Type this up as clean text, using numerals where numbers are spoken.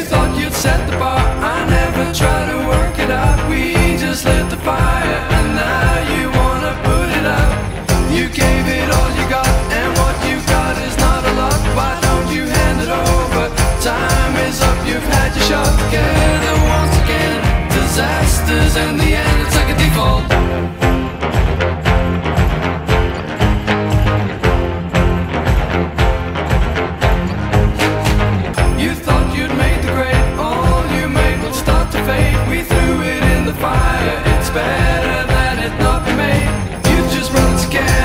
thought you'd set the bar, I never tried to work it out. We just lit the fire and now you wanna put it out. You gave it all you got, and what you got is not a lot. Why don't you hand it over? Time is up, you've had your shot. Together once again, disasters in the end, it's like a default. You thought you'd made the grade, all you made will start to fade. We threw it in the fire, it's better than it not be made. You just run scared.